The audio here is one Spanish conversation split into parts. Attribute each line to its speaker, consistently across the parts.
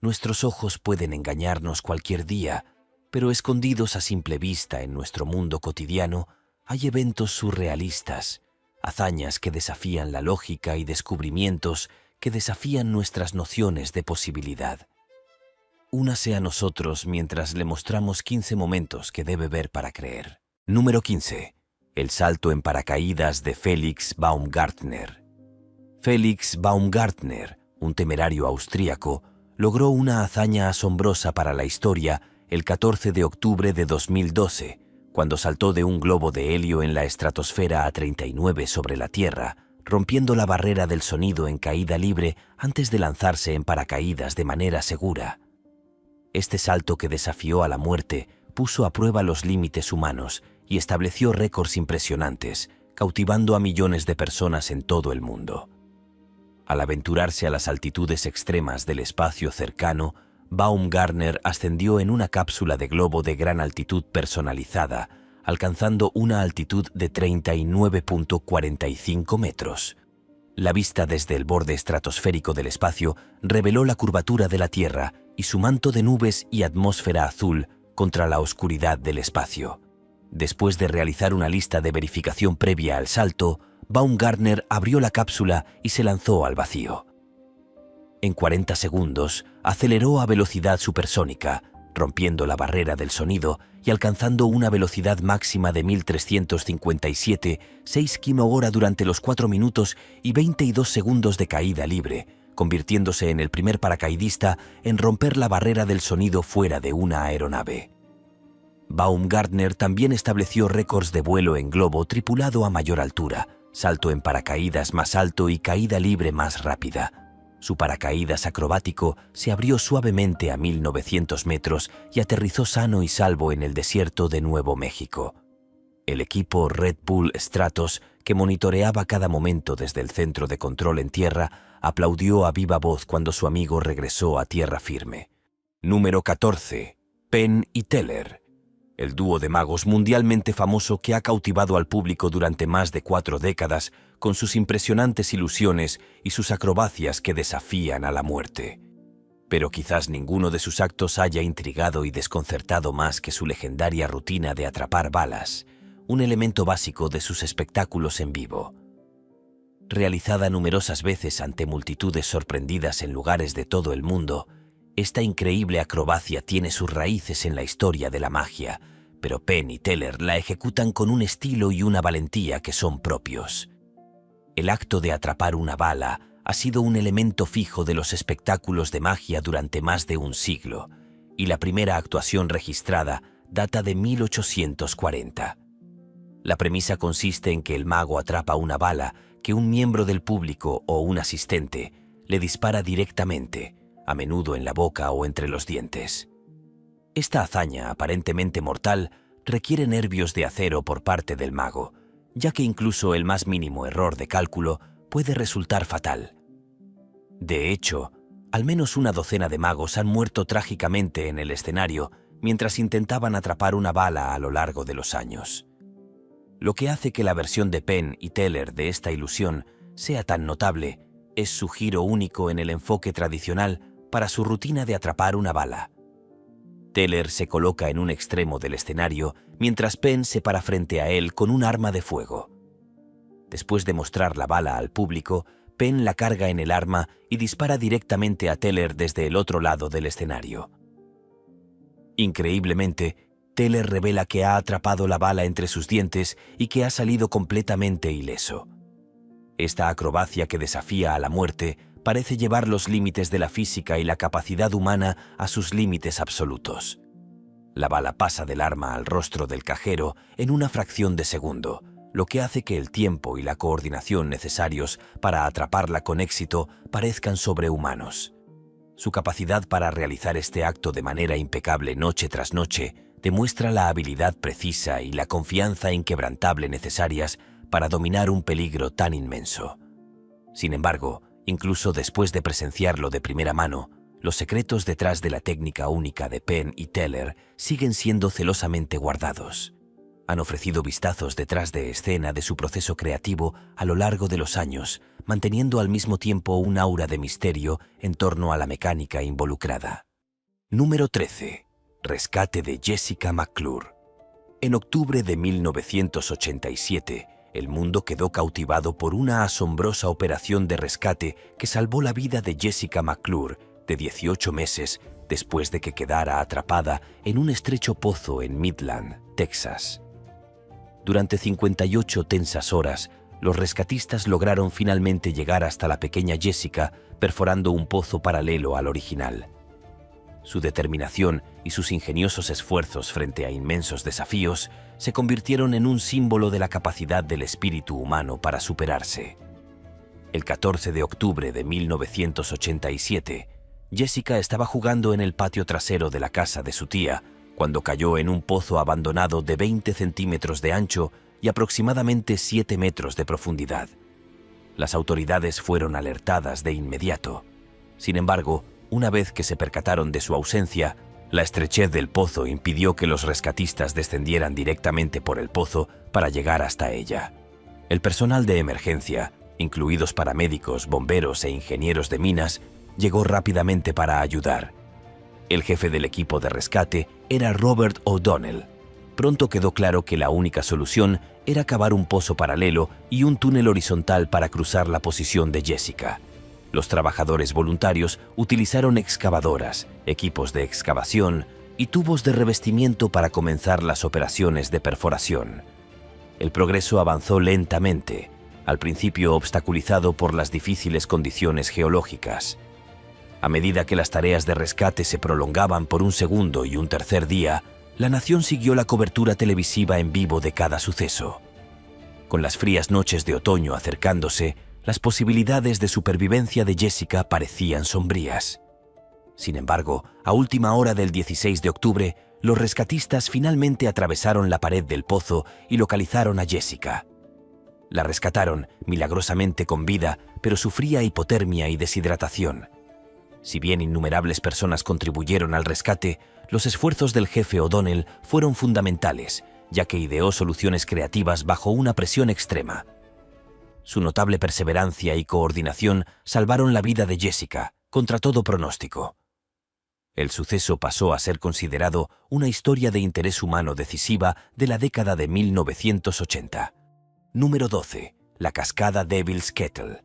Speaker 1: Nuestros ojos pueden engañarnos cualquier día, pero escondidos a simple vista en nuestro mundo cotidiano hay eventos surrealistas, hazañas que desafían la lógica y descubrimientos que desafían nuestras nociones de posibilidad. Únase a nosotros mientras le mostramos 15 momentos que debe ver para creer. Número 15. El salto en paracaídas de Felix Baumgartner. Felix Baumgartner, un temerario austríaco, logró una hazaña asombrosa para la historia el 14 de octubre de 2012, cuando saltó de un globo de helio en la estratosfera a 39 sobre la Tierra, rompiendo la barrera del sonido en caída libre antes de lanzarse en paracaídas de manera segura. Este salto que desafió a la muerte puso a prueba los límites humanos y estableció récords impresionantes, cautivando a millones de personas en todo el mundo. Al aventurarse a las altitudes extremas del espacio cercano, Baumgartner ascendió en una cápsula de globo de gran altitud personalizada, alcanzando una altitud de 39.45 metros. La vista desde el borde estratosférico del espacio reveló la curvatura de la Tierra y su manto de nubes y atmósfera azul contra la oscuridad del espacio. Después de realizar una lista de verificación previa al salto, Baumgartner abrió la cápsula y se lanzó al vacío. En 40 segundos, aceleró a velocidad supersónica, rompiendo la barrera del sonido y alcanzando una velocidad máxima de 1.357,6 km/h durante los 4 minutos y 22 segundos de caída libre, convirtiéndose en el primer paracaidista en romper la barrera del sonido fuera de una aeronave. Baumgartner también estableció récords de vuelo en globo tripulado a mayor altura, salto en paracaídas más alto y caída libre más rápida. Su paracaídas acrobático se abrió suavemente a 1.900 metros y aterrizó sano y salvo en el desierto de Nuevo México. El equipo Red Bull Stratos, que monitoreaba cada momento desde el centro de control en tierra, aplaudió a viva voz cuando su amigo regresó a tierra firme. Número 14. Penn y Teller. El dúo de magos mundialmente famoso que ha cautivado al público durante más de 4 décadas con sus impresionantes ilusiones y sus acrobacias que desafían a la muerte. Pero quizás ninguno de sus actos haya intrigado y desconcertado más que su legendaria rutina de atrapar balas, un elemento básico de sus espectáculos en vivo. Realizada numerosas veces ante multitudes sorprendidas en lugares de todo el mundo, esta increíble acrobacia tiene sus raíces en la historia de la magia, pero Penn y Teller la ejecutan con un estilo y una valentía que son propios. El acto de atrapar una bala ha sido un elemento fijo de los espectáculos de magia durante más de un siglo, y la primera actuación registrada data de 1840. La premisa consiste en que el mago atrapa una bala que un miembro del público o un asistente le dispara directamente, a menudo en la boca o entre los dientes. Esta hazaña, aparentemente mortal, requiere nervios de acero por parte del mago, ya que incluso el más mínimo error de cálculo puede resultar fatal. De hecho, al menos una docena de magos han muerto trágicamente en el escenario mientras intentaban atrapar una bala a lo largo de los años. Lo que hace que la versión de Penn y Teller de esta ilusión sea tan notable es su giro único en el enfoque tradicional para su rutina de atrapar una bala. Teller se coloca en un extremo del escenario mientras Penn se para frente a él con un arma de fuego. Después de mostrar la bala al público, Penn la carga en el arma y dispara directamente a Teller desde el otro lado del escenario. Increíblemente, Teller revela que ha atrapado la bala entre sus dientes y que ha salido completamente ileso. Esta acrobacia que desafía a la muerte parece llevar los límites de la física y la capacidad humana a sus límites absolutos. La bala pasa del arma al rostro del cajero en una fracción de segundo, lo que hace que el tiempo y la coordinación necesarios para atraparla con éxito parezcan sobrehumanos. Su capacidad para realizar este acto de manera impecable noche tras noche demuestra la habilidad precisa y la confianza inquebrantable necesarias para dominar un peligro tan inmenso. Sin embargo, incluso después de presenciarlo de primera mano, los secretos detrás de la técnica única de Penn y Teller siguen siendo celosamente guardados. Han ofrecido vistazos detrás de escena de su proceso creativo a lo largo de los años, manteniendo al mismo tiempo un aura de misterio en torno a la mecánica involucrada. Número 13. Rescate de Jessica McClure. En octubre de 1987, el mundo quedó cautivado por una asombrosa operación de rescate que salvó la vida de Jessica McClure, de 18 meses, después de que quedara atrapada en un estrecho pozo en Midland, Texas. Durante 58 tensas horas, los rescatistas lograron finalmente llegar hasta la pequeña Jessica, perforando un pozo paralelo al original. Su determinación y sus ingeniosos esfuerzos frente a inmensos desafíos se convirtieron en un símbolo de la capacidad del espíritu humano para superarse. El 14 de octubre de 1987, Jessica estaba jugando en el patio trasero de la casa de su tía cuando cayó en un pozo abandonado de 20 centímetros de ancho y aproximadamente 7 metros de profundidad. Las autoridades fueron alertadas de inmediato. Sin embargo, una vez que se percataron de su ausencia, la estrechez del pozo impidió que los rescatistas descendieran directamente por el pozo para llegar hasta ella. El personal de emergencia, incluidos paramédicos, bomberos e ingenieros de minas, llegó rápidamente para ayudar. El jefe del equipo de rescate era Robert O'Donnell. Pronto quedó claro que la única solución era cavar un pozo paralelo y un túnel horizontal para cruzar la posición de Jessica. Los trabajadores voluntarios utilizaron excavadoras, equipos de excavación y tubos de revestimiento para comenzar las operaciones de perforación. El progreso avanzó lentamente, al principio obstaculizado por las difíciles condiciones geológicas. A medida que las tareas de rescate se prolongaban por un segundo y un tercer día, la nación siguió la cobertura televisiva en vivo de cada suceso. Con las frías noches de otoño acercándose, las posibilidades de supervivencia de Jessica parecían sombrías. Sin embargo, a última hora del 16 de octubre, los rescatistas finalmente atravesaron la pared del pozo y localizaron a Jessica. La rescataron, milagrosamente con vida, pero sufría hipotermia y deshidratación. Si bien innumerables personas contribuyeron al rescate, los esfuerzos del jefe O'Donnell fueron fundamentales, ya que ideó soluciones creativas bajo una presión extrema. Su notable perseverancia y coordinación salvaron la vida de Jessica, contra todo pronóstico. El suceso pasó a ser considerado una historia de interés humano decisiva de la década de 1980. Número 12. La cascada Devil's Kettle.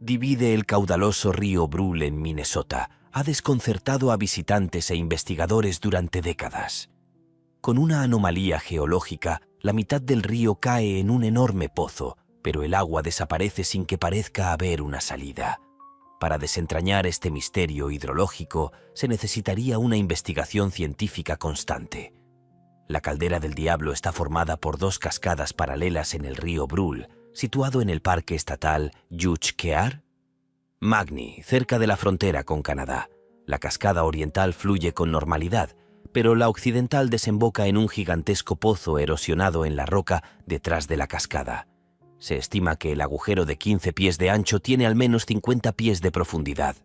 Speaker 1: Divide el caudaloso río Brule en Minnesota. Ha desconcertado a visitantes e investigadores durante décadas. Con una anomalía geológica, la mitad del río cae en un enorme pozo, pero el agua desaparece sin que parezca haber una salida. Para desentrañar este misterio hidrológico se necesitaría una investigación científica constante. La Caldera del Diablo está formada por dos cascadas paralelas en el río Brule, situado en el Parque Estatal Yutch-Kear Magni, cerca de la frontera con Canadá. La cascada oriental fluye con normalidad, pero la occidental desemboca en un gigantesco pozo erosionado en la roca detrás de la cascada. Se estima que el agujero de 15 pies de ancho tiene al menos 50 pies de profundidad.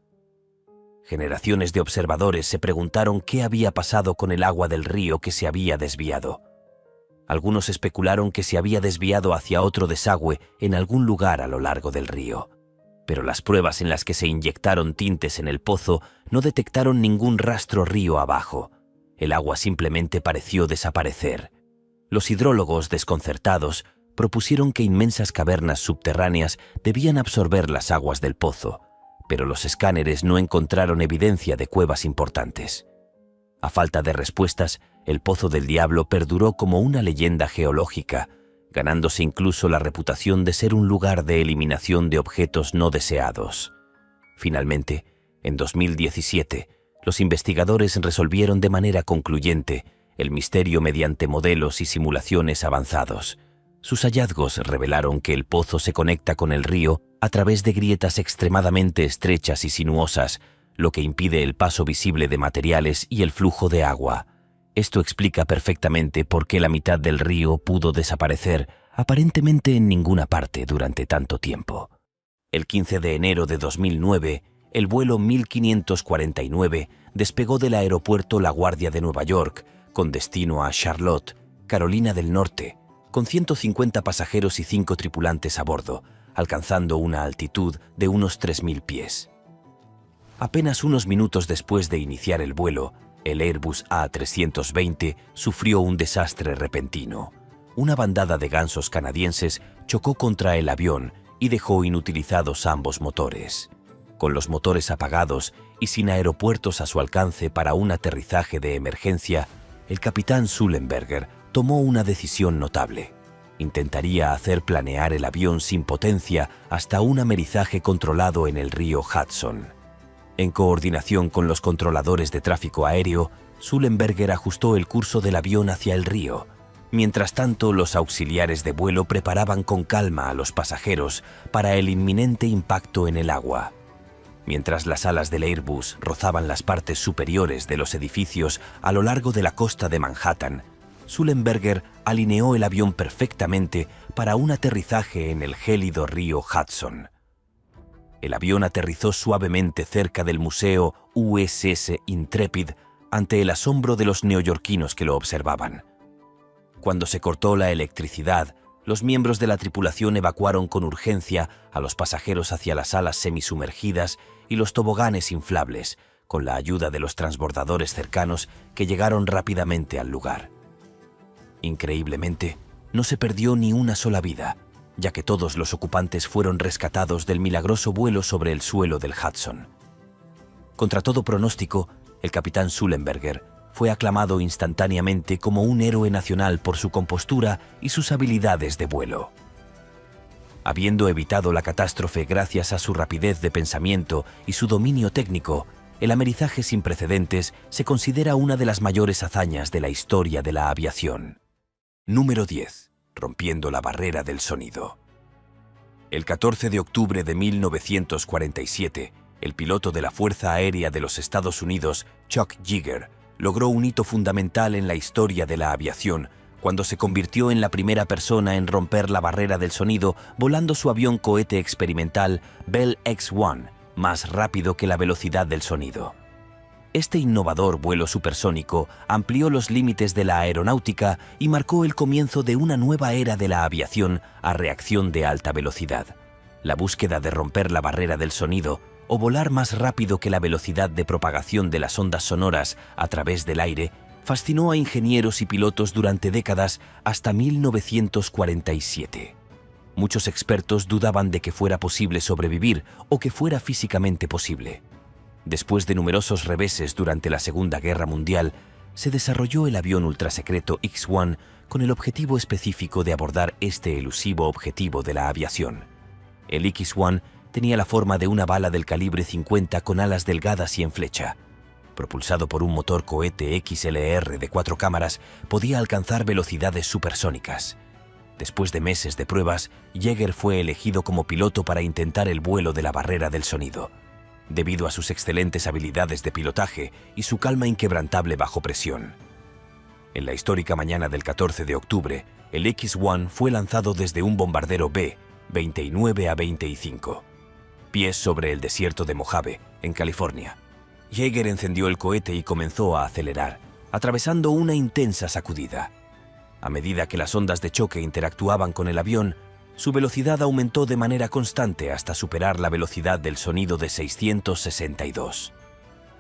Speaker 1: Generaciones de observadores se preguntaron qué había pasado con el agua del río que se había desviado. Algunos especularon que se había desviado hacia otro desagüe en algún lugar a lo largo del río. Pero las pruebas en las que se inyectaron tintes en el pozo no detectaron ningún rastro río abajo. El agua simplemente pareció desaparecer. Los hidrólogos, desconcertados, propusieron que inmensas cavernas subterráneas debían absorber las aguas del pozo, pero los escáneres no encontraron evidencia de cuevas importantes. A falta de respuestas, el Pozo del Diablo perduró como una leyenda geológica, ganándose incluso la reputación de ser un lugar de eliminación de objetos no deseados. Finalmente, en 2017, los investigadores resolvieron de manera concluyente el misterio mediante modelos y simulaciones avanzados. Sus hallazgos revelaron que el pozo se conecta con el río a través de grietas extremadamente estrechas y sinuosas, lo que impide el paso visible de materiales y el flujo de agua. Esto explica perfectamente por qué la mitad del río pudo desaparecer aparentemente en ninguna parte durante tanto tiempo. El 15 de enero de 2009, el vuelo 1549 despegó del aeropuerto La Guardia de Nueva York con destino a Charlotte, Carolina del Norte, con 150 pasajeros y 5 tripulantes a bordo, alcanzando una altitud de unos 3.000 pies. Apenas unos minutos después de iniciar el vuelo, el Airbus A320 sufrió un desastre repentino. Una bandada de gansos canadienses chocó contra el avión y dejó inutilizados ambos motores. Con los motores apagados y sin aeropuertos a su alcance para un aterrizaje de emergencia, el capitán Sullenberger tomó una decisión notable. Intentaría hacer planear el avión sin potencia hasta un amerizaje controlado en el río Hudson. En coordinación con los controladores de tráfico aéreo, Sullenberger ajustó el curso del avión hacia el río. Mientras tanto, los auxiliares de vuelo preparaban con calma a los pasajeros para el inminente impacto en el agua. Mientras las alas del Airbus rozaban las partes superiores de los edificios a lo largo de la costa de Manhattan, Sullenberger alineó el avión perfectamente para un aterrizaje en el gélido río Hudson. El avión aterrizó suavemente cerca del museo USS Intrepid ante el asombro de los neoyorquinos que lo observaban. Cuando se cortó la electricidad, los miembros de la tripulación evacuaron con urgencia a los pasajeros hacia las salas semisumergidas y los toboganes inflables, con la ayuda de los transbordadores cercanos que llegaron rápidamente al lugar. Increíblemente, no se perdió ni una sola vida, ya que todos los ocupantes fueron rescatados del milagroso vuelo sobre el suelo del Hudson. Contra todo pronóstico, el capitán Sullenberger fue aclamado instantáneamente como un héroe nacional por su compostura y sus habilidades de vuelo. Habiendo evitado la catástrofe gracias a su rapidez de pensamiento y su dominio técnico, el amerizaje sin precedentes se considera una de las mayores hazañas de la historia de la aviación. Número 10. Rompiendo la barrera del sonido. El 14 de octubre de 1947, el piloto de la Fuerza Aérea de los Estados Unidos, Chuck Yeager, logró un hito fundamental en la historia de la aviación cuando se convirtió en la primera persona en romper la barrera del sonido volando su avión cohete experimental Bell X-1, más rápido que la velocidad del sonido. Este innovador vuelo supersónico amplió los límites de la aeronáutica y marcó el comienzo de una nueva era de la aviación a reacción de alta velocidad. La búsqueda de romper la barrera del sonido o volar más rápido que la velocidad de propagación de las ondas sonoras a través del aire fascinó a ingenieros y pilotos durante décadas hasta 1947. Muchos expertos dudaban de que fuera posible sobrevivir o que fuera físicamente posible. Después de numerosos reveses durante la Segunda Guerra Mundial, se desarrolló el avión ultrasecreto X-1 con el objetivo específico de abordar este elusivo objetivo de la aviación. El X-1 tenía la forma de una bala del calibre 50 con alas delgadas y en flecha. Propulsado por un motor cohete XLR de 4 cámaras, podía alcanzar velocidades supersónicas. Después de meses de pruebas, Yeager fue elegido como piloto para intentar el vuelo de la barrera del sonido. Debido a sus excelentes habilidades de pilotaje y su calma inquebrantable bajo presión. En la histórica mañana del 14 de octubre, el X-1 fue lanzado desde un bombardero B-29 a 25, pies sobre el desierto de Mojave, en California. Yeager encendió el cohete y comenzó a acelerar, atravesando una intensa sacudida. A medida que las ondas de choque interactuaban con el avión, su velocidad aumentó de manera constante hasta superar la velocidad del sonido de 662.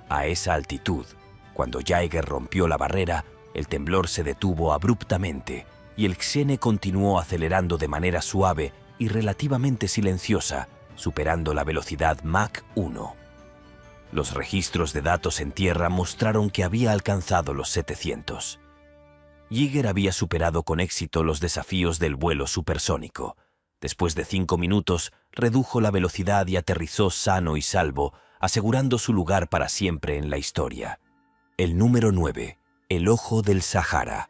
Speaker 1: A esa altitud, cuando Yeager rompió la barrera, el temblor se detuvo abruptamente y el Xene continuó acelerando de manera suave y relativamente silenciosa, superando la velocidad Mach 1. Los registros de datos en tierra mostraron que había alcanzado los 700. Yeager había superado con éxito los desafíos del vuelo supersónico. Después de 5 minutos, redujo la velocidad y aterrizó sano y salvo, asegurando su lugar para siempre en la historia. El número 9. El Ojo del Sahara.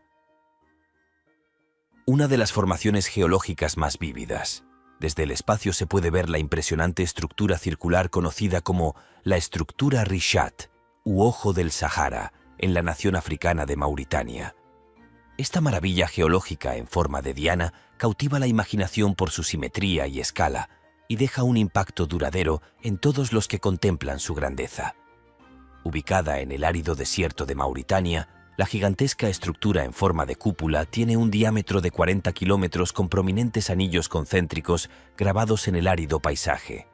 Speaker 1: Una de las formaciones geológicas más vívidas. Desde el espacio se puede ver la impresionante estructura circular conocida como la estructura Richat, u Ojo del Sahara, en la nación africana de Mauritania. Esta maravilla geológica en forma de diana cautiva la imaginación por su simetría y escala y deja un impacto duradero en todos los que contemplan su grandeza. Ubicada en el árido desierto de Mauritania, La gigantesca estructura en forma de cúpula tiene un diámetro de 40 kilómetros con prominentes anillos concéntricos grabados en el árido paisaje.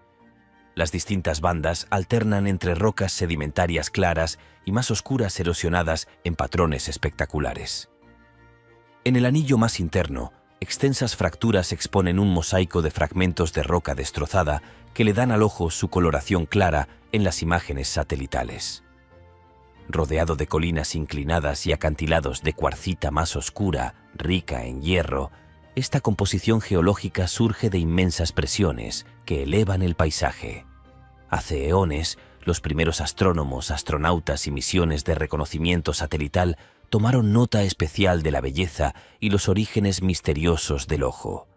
Speaker 1: Las distintas bandas alternan entre rocas sedimentarias claras y más oscuras erosionadas en patrones espectaculares. En el anillo más interno, extensas fracturas exponen un mosaico de fragmentos de roca destrozada que le dan al ojo su coloración clara en las imágenes satelitales. Rodeado de colinas inclinadas y acantilados de cuarcita más oscura, rica en hierro, esta composición geológica surge de inmensas presiones que elevan el paisaje. Hace eones, los primeros astrónomos, astronautas y misiones de reconocimiento satelital tomaron nota especial de la belleza y los orígenes misteriosos del ojo.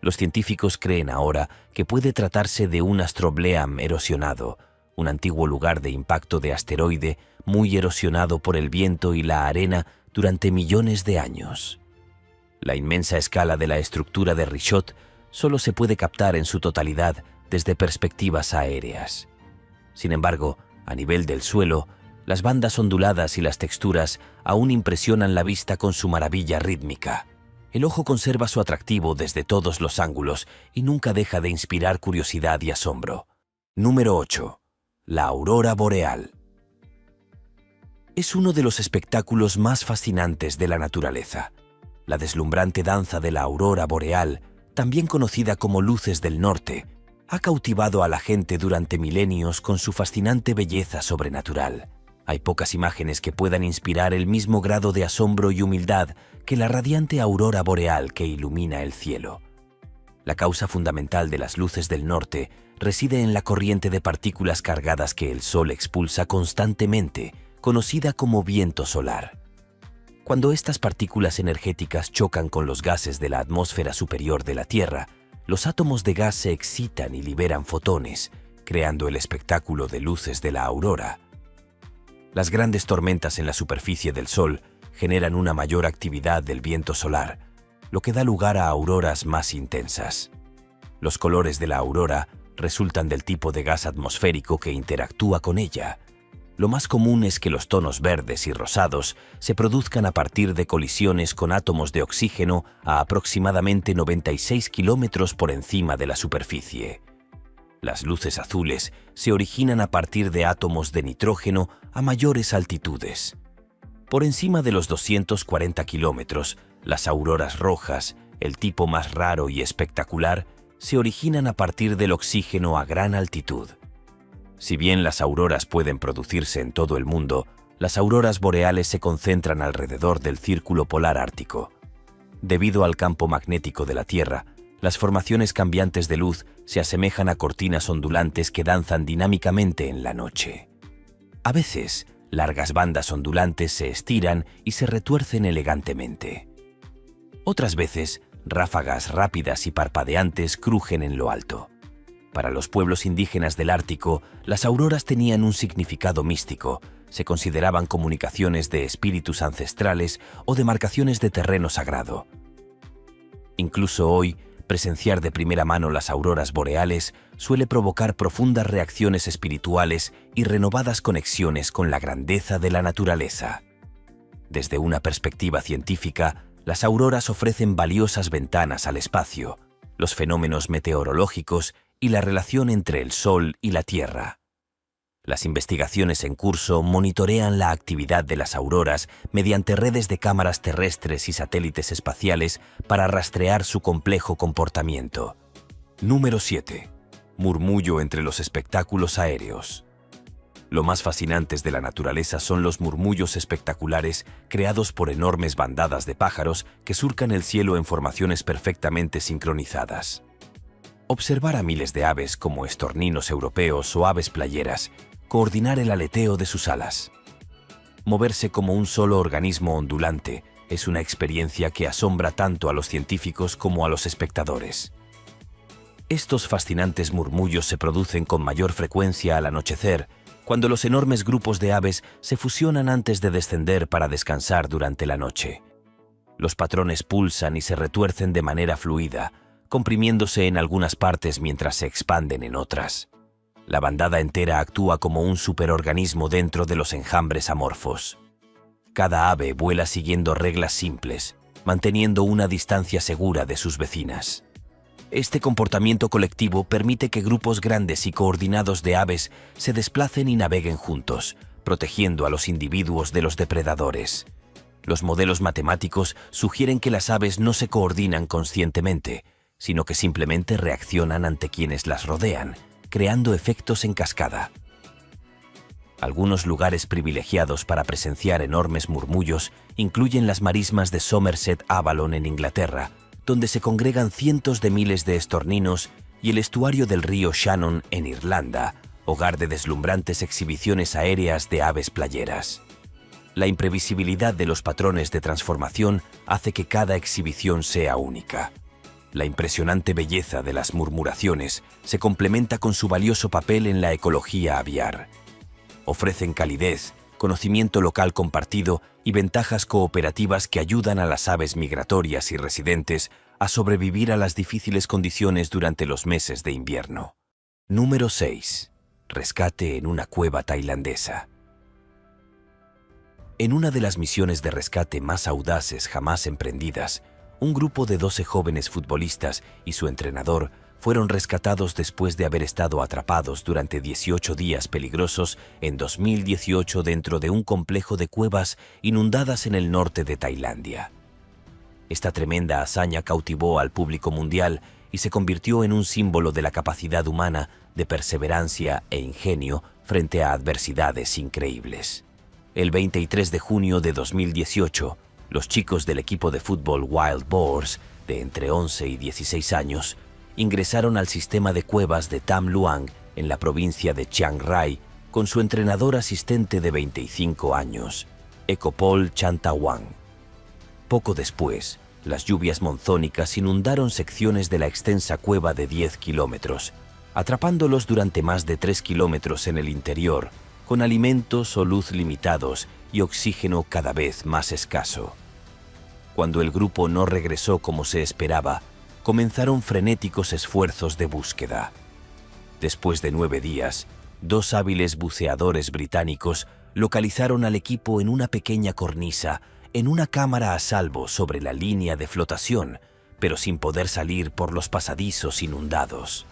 Speaker 1: Los científicos creen ahora que puede tratarse de un astrobleam erosionado, un antiguo lugar de impacto de asteroide muy erosionado por el viento y la arena durante millones de años. La inmensa escala de la estructura de Richot solo se puede captar en su totalidad desde perspectivas aéreas. Sin embargo, a nivel del suelo, las bandas onduladas y las texturas aún impresionan la vista con su maravilla rítmica. El ojo conserva su atractivo desde todos los ángulos y nunca deja de inspirar curiosidad y asombro. Número 8. La aurora boreal. Es uno de los espectáculos más fascinantes de la naturaleza. La deslumbrante danza de la aurora boreal, también conocida como luces del norte, ha cautivado a la gente durante milenios con su fascinante belleza sobrenatural. Hay pocas imágenes que puedan inspirar el mismo grado de asombro y humildad que la radiante aurora boreal que ilumina el cielo. La causa fundamental de las luces del norte reside en la corriente de partículas cargadas que el Sol expulsa constantemente, conocida como viento solar. Cuando estas partículas energéticas chocan con los gases de la atmósfera superior de la Tierra, los átomos de gas se excitan y liberan fotones, creando el espectáculo de luces de la aurora. Las grandes tormentas en la superficie del Sol generan una mayor actividad del viento solar, lo que da lugar a auroras más intensas. Los colores de la aurora resultan del tipo de gas atmosférico que interactúa con ella. Lo más común es que los tonos verdes y rosados se produzcan a partir de colisiones con átomos de oxígeno a aproximadamente 96 kilómetros por encima de la superficie. Las luces azules se originan a partir de átomos de nitrógeno a mayores altitudes. Por encima de los 240 kilómetros, las auroras rojas, el tipo más raro y espectacular, se originan a partir del oxígeno a gran altitud. Si bien las auroras pueden producirse en todo el mundo, las auroras boreales se concentran alrededor del círculo polar ártico. Debido al campo magnético de la Tierra, las formaciones cambiantes de luz se asemejan a cortinas ondulantes que danzan dinámicamente en la noche. A veces, largas bandas ondulantes se estiran y se retuercen elegantemente. Otras veces, ráfagas rápidas y parpadeantes crujen en lo alto. Para los pueblos indígenas del Ártico, las auroras tenían un significado místico. Se consideraban comunicaciones de espíritus ancestrales o demarcaciones de terreno sagrado. Incluso hoy, presenciar de primera mano las auroras boreales suele provocar profundas reacciones espirituales y renovadas conexiones con la grandeza de la naturaleza. Desde una perspectiva científica, las auroras ofrecen valiosas ventanas al espacio, los fenómenos meteorológicos y la relación entre el Sol y la Tierra. Las investigaciones en curso monitorean la actividad de las auroras mediante redes de cámaras terrestres y satélites espaciales para rastrear su complejo comportamiento. Número 7. Murmullo entre los espectáculos aéreos. Lo más fascinantes de la naturaleza son los murmullos espectaculares creados por enormes bandadas de pájaros que surcan el cielo en formaciones perfectamente sincronizadas. Observar a miles de aves como estorninos europeos o aves playeras, coordinar el aleteo de sus alas. Moverse como un solo organismo ondulante es una experiencia que asombra tanto a los científicos como a los espectadores. Estos fascinantes murmullos se producen con mayor frecuencia al anochecer, cuando los enormes grupos de aves se fusionan antes de descender para descansar durante la noche. Los patrones pulsan y se retuercen de manera fluida, comprimiéndose en algunas partes mientras se expanden en otras. La bandada entera actúa como un superorganismo dentro de los enjambres amorfos. Cada ave vuela siguiendo reglas simples, manteniendo una distancia segura de sus vecinas. Este comportamiento colectivo permite que grupos grandes y coordinados de aves se desplacen y naveguen juntos, protegiendo a los individuos de los depredadores. Los modelos matemáticos sugieren que las aves no se coordinan conscientemente, sino que simplemente reaccionan ante quienes las rodean, creando efectos en cascada. Algunos lugares privilegiados para presenciar enormes murmullos incluyen las marismas de Somerset Avalon en Inglaterra, donde se congregan cientos de miles de estorninos, y el estuario del río Shannon en Irlanda, hogar de deslumbrantes exhibiciones aéreas de aves playeras. La imprevisibilidad de los patrones de transformación hace que cada exhibición sea única. La impresionante belleza de las murmuraciones se complementa con su valioso papel en la ecología aviar. Ofrecen calidez, conocimiento local compartido y ventajas cooperativas que ayudan a las aves migratorias y residentes a sobrevivir a las difíciles condiciones durante los meses de invierno. Número 6. Rescate en una cueva tailandesa. En una de las misiones de rescate más audaces jamás emprendidas, un grupo de 12 jóvenes futbolistas y su entrenador fueron rescatados después de haber estado atrapados durante 18 días peligrosos en 2018 dentro de un complejo de cuevas inundadas en el norte de Tailandia. Esta tremenda hazaña cautivó al público mundial y se convirtió en un símbolo de la capacidad humana de perseverancia e ingenio frente a adversidades increíbles. El 23 de junio de 2018, los chicos del equipo de fútbol Wild Boars, de entre 11 y 16 años, ingresaron al sistema de cuevas de Tam Luang en la provincia de Chiang Rai con su entrenador asistente de 25 años, Ekopol Chantawang. Poco después, las lluvias monzónicas inundaron secciones de la extensa cueva de 10 kilómetros, atrapándolos durante más de 3 kilómetros en el interior, con alimentos o luz limitados y oxígeno cada vez más escaso. Cuando el grupo no regresó como se esperaba, comenzaron frenéticos esfuerzos de búsqueda. Después de 9 días, 2 hábiles buceadores británicos localizaron al equipo en una pequeña cornisa, en una cámara a salvo sobre la línea de flotación, pero sin poder salir por los pasadizos inundados.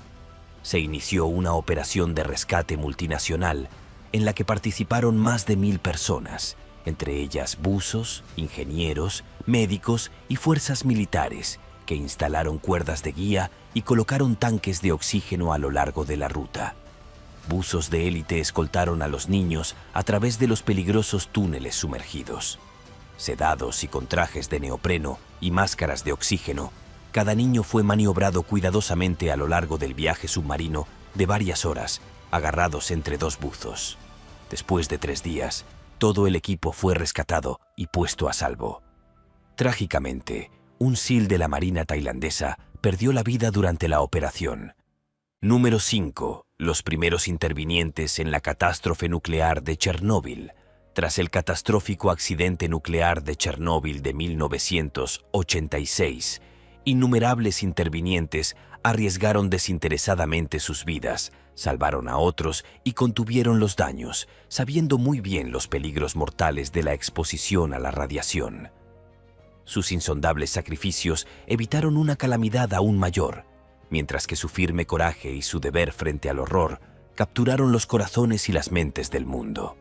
Speaker 1: Se inició una operación de rescate multinacional en la que participaron más de 1000 personas, entre ellas buzos, ingenieros, médicos y fuerzas militares, que instalaron cuerdas de guía y colocaron tanques de oxígeno a lo largo de la ruta. Buzos de élite escoltaron a los niños a través de los peligrosos túneles sumergidos. Sedados y con trajes de neopreno y máscaras de oxígeno, cada niño fue maniobrado cuidadosamente a lo largo del viaje submarino de varias horas, agarrados entre 2 buzos. Después de 3 días, todo el equipo fue rescatado y puesto a salvo. Trágicamente, un SEAL de la Marina tailandesa perdió la vida durante la operación. Número 5. Los primeros intervinientes en la catástrofe nuclear de Chernóbil. Tras el catastrófico accidente nuclear de Chernóbil de 1986, innumerables intervinientes arriesgaron desinteresadamente sus vidas, salvaron a otros y contuvieron los daños, sabiendo muy bien los peligros mortales de la exposición a la radiación. Sus insondables sacrificios evitaron una calamidad aún mayor, mientras que su firme coraje y su deber frente al horror capturaron los corazones y las mentes del mundo.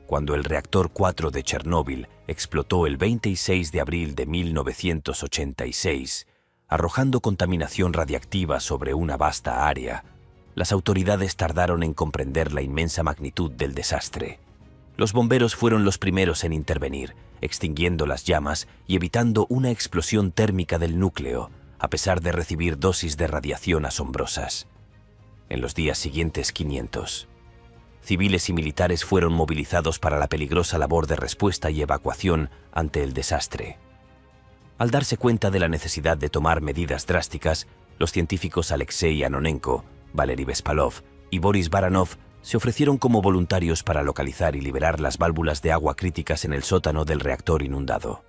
Speaker 1: Cuando el reactor 4 de Chernóbil explotó el 26 de abril de 1986, arrojando contaminación radiactiva sobre una vasta área, las autoridades tardaron en comprender la inmensa magnitud del desastre. Los bomberos fueron los primeros en intervenir, extinguiendo las llamas y evitando una explosión térmica del núcleo, a pesar de recibir dosis de radiación asombrosas. En los días siguientes, 500 civiles y militares fueron movilizados para la peligrosa labor de respuesta y evacuación ante el desastre. Al darse cuenta de la necesidad de tomar medidas drásticas, los científicos Alexei Anonenko, Valery Bespalov y Boris Baranov se ofrecieron como voluntarios para localizar y liberar las válvulas de agua críticas en el sótano del reactor inundado.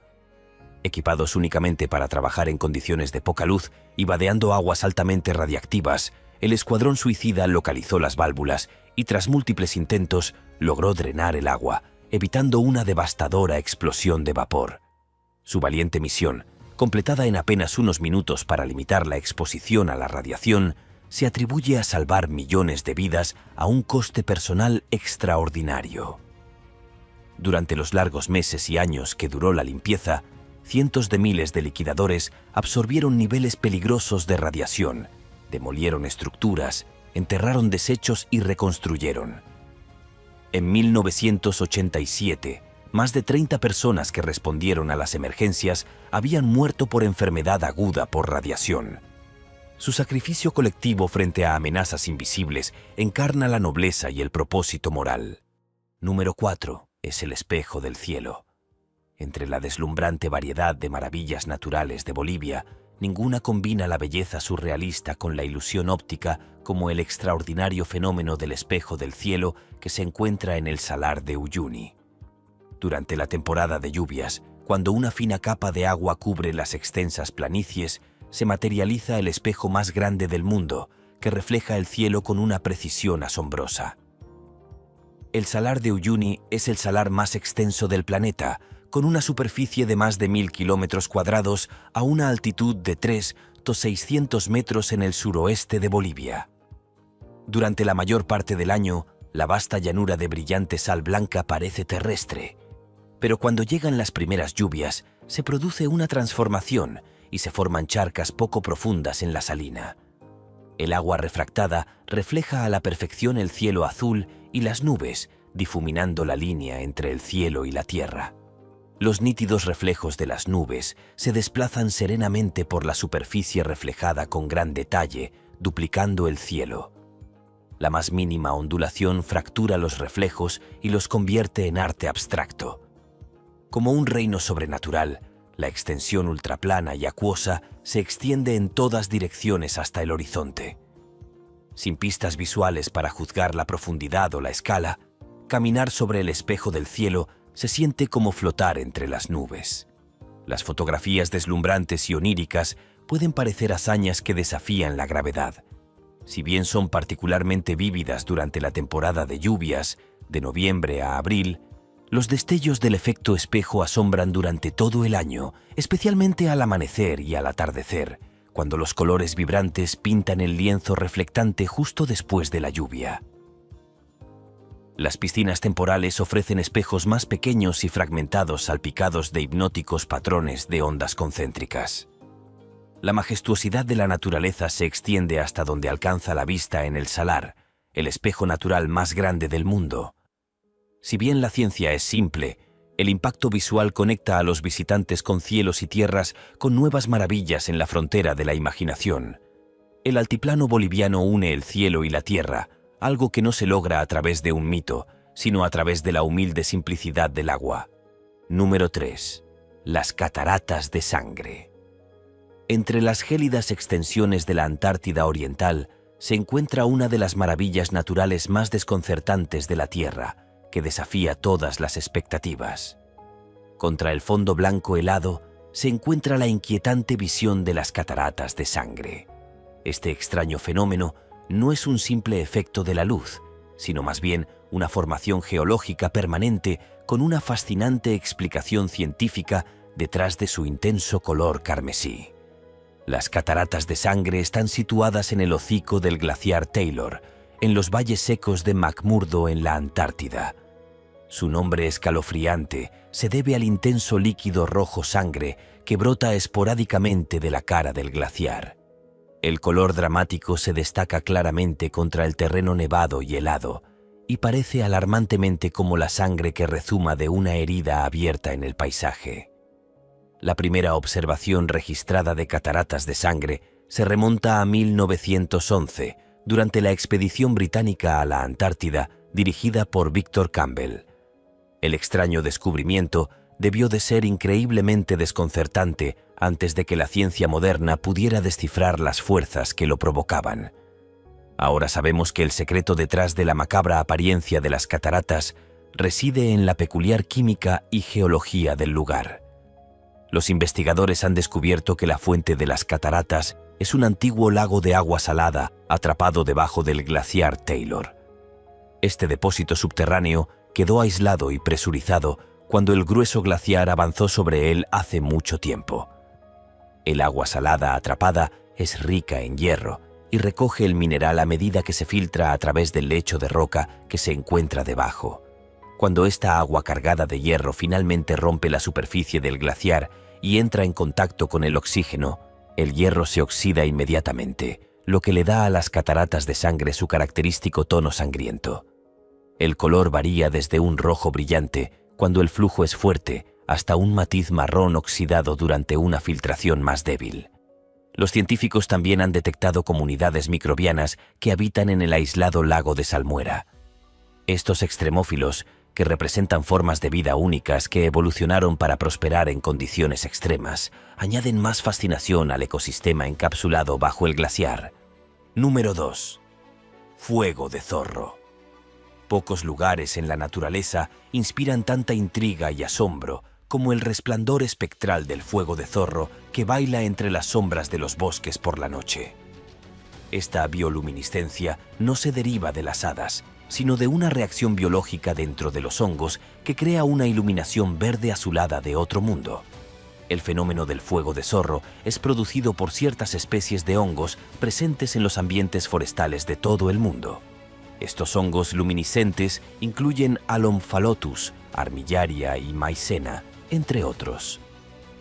Speaker 1: Equipados únicamente para trabajar en condiciones de poca luz y vadeando aguas altamente radiactivas, el escuadrón suicida localizó las válvulas y, tras múltiples intentos, logró drenar el agua, evitando una devastadora explosión de vapor. Su valiente misión, completada en apenas unos minutos para limitar la exposición a la radiación, se atribuye a salvar millones de vidas a un coste personal extraordinario. Durante los largos meses y años que duró la limpieza, cientos de miles de liquidadores absorbieron niveles peligrosos de radiación, demolieron estructuras, enterraron desechos y reconstruyeron. En 1987, más de 30 personas que respondieron a las emergencias habían muerto por enfermedad aguda por radiación. Su sacrificio colectivo frente a amenazas invisibles encarna la nobleza y el propósito moral. Número 4. Es el espejo del cielo. Entre la deslumbrante variedad de maravillas naturales de Bolivia, ninguna combina la belleza surrealista con la ilusión óptica como el extraordinario fenómeno del espejo del cielo que se encuentra en el Salar de Uyuni. Durante la temporada de lluvias, cuando una fina capa de agua cubre las extensas planicies, se materializa el espejo más grande del mundo, que refleja el cielo con una precisión asombrosa. El Salar de Uyuni es el salar más extenso del planeta, con una superficie de más de 1000 kilómetros cuadrados a una altitud de 3.600 metros en el suroeste de Bolivia. Durante la mayor parte del año, la vasta llanura de brillante sal blanca parece terrestre, pero cuando llegan las primeras lluvias, se produce una transformación y se forman charcas poco profundas en la salina. El agua refractada refleja a la perfección el cielo azul y las nubes, difuminando la línea entre el cielo y la tierra. Los nítidos reflejos de las nubes se desplazan serenamente por la superficie reflejada con gran detalle, duplicando el cielo. La más mínima ondulación fractura los reflejos y los convierte en arte abstracto. Como un reino sobrenatural, la extensión ultraplana y acuosa se extiende en todas direcciones hasta el horizonte. Sin pistas visuales para juzgar la profundidad o la escala, caminar sobre el espejo del cielo se siente como flotar entre las nubes. Las fotografías deslumbrantes y oníricas pueden parecer hazañas que desafían la gravedad. Si bien son particularmente vívidas durante la temporada de lluvias, de noviembre a abril, los destellos del efecto espejo asombran durante todo el año, especialmente al amanecer y al atardecer, cuando los colores vibrantes pintan el lienzo reflectante justo después de la lluvia. Las piscinas temporales ofrecen espejos más pequeños y fragmentados salpicados de hipnóticos patrones de ondas concéntricas. La majestuosidad de la naturaleza se extiende hasta donde alcanza la vista en el Salar, el espejo natural más grande del mundo. Si bien la ciencia es simple, el impacto visual conecta a los visitantes con cielos y tierras con nuevas maravillas en la frontera de la imaginación. El altiplano boliviano une el cielo y la tierra, algo que no se logra a través de un mito, sino a través de la humilde simplicidad del agua. Número 3. Las cataratas de sangre. Entre las gélidas extensiones de la Antártida Oriental se encuentra una de las maravillas naturales más desconcertantes de la Tierra, que desafía todas las expectativas. Contra el fondo blanco helado se encuentra la inquietante visión de las cataratas de sangre. Este extraño fenómeno no es un simple efecto de la luz, sino más bien una formación geológica permanente con una fascinante explicación científica detrás de su intenso color carmesí. Las cataratas de sangre están situadas en el hocico del glaciar Taylor, en los valles secos de McMurdo en la Antártida. Su nombre escalofriante se debe al intenso líquido rojo sangre que brota esporádicamente de la cara del glaciar. El color dramático se destaca claramente contra el terreno nevado y helado, y parece alarmantemente como la sangre que rezuma de una herida abierta en el paisaje. La primera observación registrada de cataratas de sangre se remonta a 1911, durante la expedición británica a la Antártida dirigida por Victor Campbell. El extraño descubrimiento debió de ser increíblemente desconcertante antes de que la ciencia moderna pudiera descifrar las fuerzas que lo provocaban. Ahora sabemos que el secreto detrás de la macabra apariencia de las cataratas reside en la peculiar química y geología del lugar. Los investigadores han descubierto que la fuente de las cataratas es un antiguo lago de agua salada atrapado debajo del glaciar Taylor. Este depósito subterráneo quedó aislado y presurizado cuando el grueso glaciar avanzó sobre él hace mucho tiempo. El agua salada atrapada es rica en hierro y recoge el mineral a medida que se filtra a través del lecho de roca que se encuentra debajo. Cuando esta agua cargada de hierro finalmente rompe la superficie del glaciar y entra en contacto con el oxígeno, el hierro se oxida inmediatamente, lo que le da a las cataratas de sangre su característico tono sangriento. El color varía desde un rojo brillante, cuando el flujo es fuerte, hasta un matiz marrón oxidado durante una filtración más débil. Los científicos también han detectado comunidades microbianas que habitan en el aislado lago de Salmuera. Estos extremófilos, que representan formas de vida únicas que evolucionaron para prosperar en condiciones extremas, añaden más fascinación al ecosistema encapsulado bajo el glaciar. Número 2. Fuego de zorro. Pocos lugares en la naturaleza inspiran tanta intriga y asombro como el resplandor espectral del fuego de zorro que baila entre las sombras de los bosques por la noche. Esta bioluminiscencia no se deriva de las hadas, sino de una reacción biológica dentro de los hongos que crea una iluminación verde azulada de otro mundo. El fenómeno del fuego de zorro es producido por ciertas especies de hongos presentes en los ambientes forestales de todo el mundo. Estos hongos luminiscentes incluyen Alomphallotus, Armillaria y Maizena, entre otros.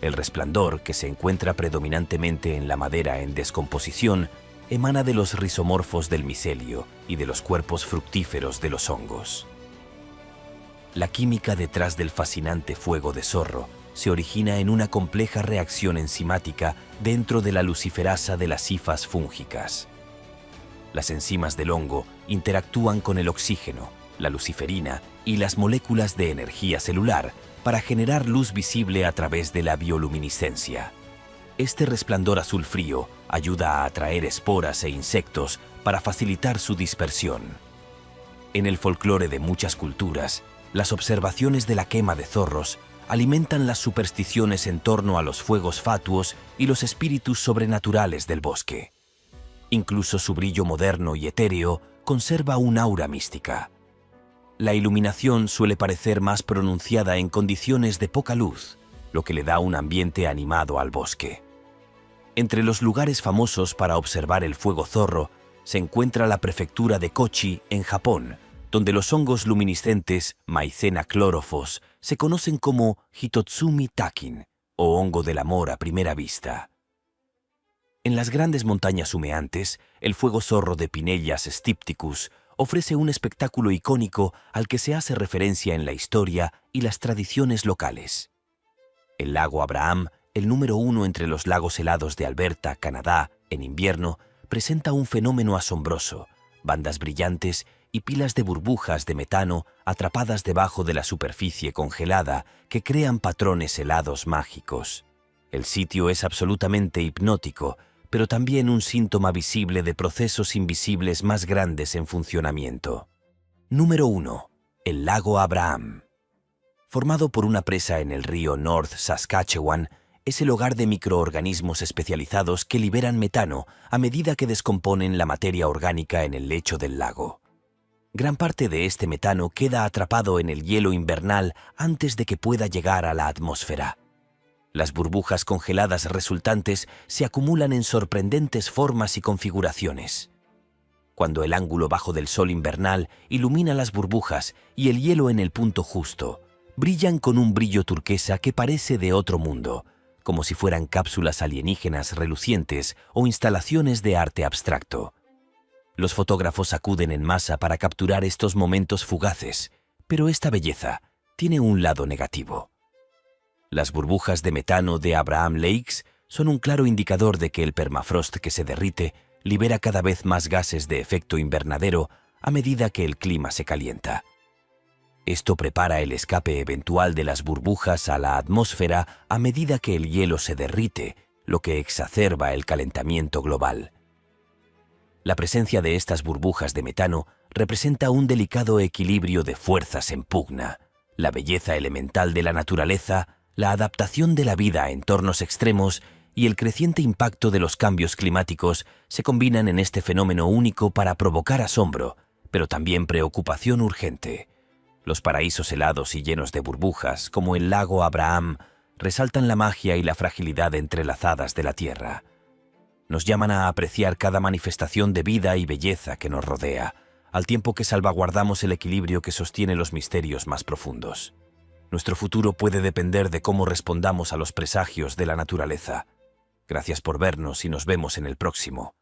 Speaker 1: El resplandor, que se encuentra predominantemente en la madera en descomposición, emana de los rizomorfos del micelio y de los cuerpos fructíferos de los hongos. La química detrás del fascinante fuego de zorro se origina en una compleja reacción enzimática dentro de la luciferasa de las hifas fúngicas. Las enzimas del hongo interactúan con el oxígeno, la luciferina y las moléculas de energía celular para generar luz visible a través de la bioluminiscencia. Este resplandor azul frío ayuda a atraer esporas e insectos para facilitar su dispersión. En el folclore de muchas culturas, las observaciones de la quema de zorros alimentan las supersticiones en torno a los fuegos fatuos y los espíritus sobrenaturales del bosque. Incluso su brillo moderno y etéreo conserva un aura mística. La iluminación suele parecer más pronunciada en condiciones de poca luz, lo que le da un ambiente animado al bosque. Entre los lugares famosos para observar el fuego zorro se encuentra la prefectura de Kochi, en Japón, donde los hongos luminiscentes Maizena chlorophyllus se conocen como Hitotsumi takin, o hongo del amor a primera vista. En las grandes montañas humeantes, el fuego zorro de Pinellas stypticus ofrece un espectáculo icónico al que se hace referencia en la historia y las tradiciones locales. El lago Abraham, el número 1 entre los lagos helados de Alberta, Canadá, en invierno, presenta un fenómeno asombroso, bandas brillantes y pilas de burbujas de metano atrapadas debajo de la superficie congelada que crean patrones helados mágicos. El sitio es absolutamente hipnótico, pero también un síntoma visible de procesos invisibles más grandes en funcionamiento. Número 1. El lago Abraham. Formado por una presa en el río North Saskatchewan, es el hogar de microorganismos especializados que liberan metano a medida que descomponen la materia orgánica en el lecho del lago. Gran parte de este metano queda atrapado en el hielo invernal antes de que pueda llegar a la atmósfera. Las burbujas congeladas resultantes se acumulan en sorprendentes formas y configuraciones. Cuando el ángulo bajo del sol invernal ilumina las burbujas y el hielo en el punto justo, brillan con un brillo turquesa que parece de otro mundo, como si fueran cápsulas alienígenas relucientes o instalaciones de arte abstracto. Los fotógrafos acuden en masa para capturar estos momentos fugaces, pero esta belleza tiene un lado negativo. Las burbujas de metano de Abraham Lakes son un claro indicador de que el permafrost que se derrite libera cada vez más gases de efecto invernadero a medida que el clima se calienta. Esto prepara el escape eventual de las burbujas a la atmósfera a medida que el hielo se derrite, lo que exacerba el calentamiento global. La presencia de estas burbujas de metano representa un delicado equilibrio de fuerzas en pugna. La belleza elemental de la naturaleza, la adaptación de la vida a entornos extremos y el creciente impacto de los cambios climáticos se combinan en este fenómeno único para provocar asombro, pero también preocupación urgente. Los paraísos helados y llenos de burbujas, como el lago Abraham, resaltan la magia y la fragilidad entrelazadas de la tierra. Nos llaman a apreciar cada manifestación de vida y belleza que nos rodea, al tiempo que salvaguardamos el equilibrio que sostiene los misterios más profundos. Nuestro futuro puede depender de cómo respondamos a los presagios de la naturaleza. Gracias por vernos y nos vemos en el próximo.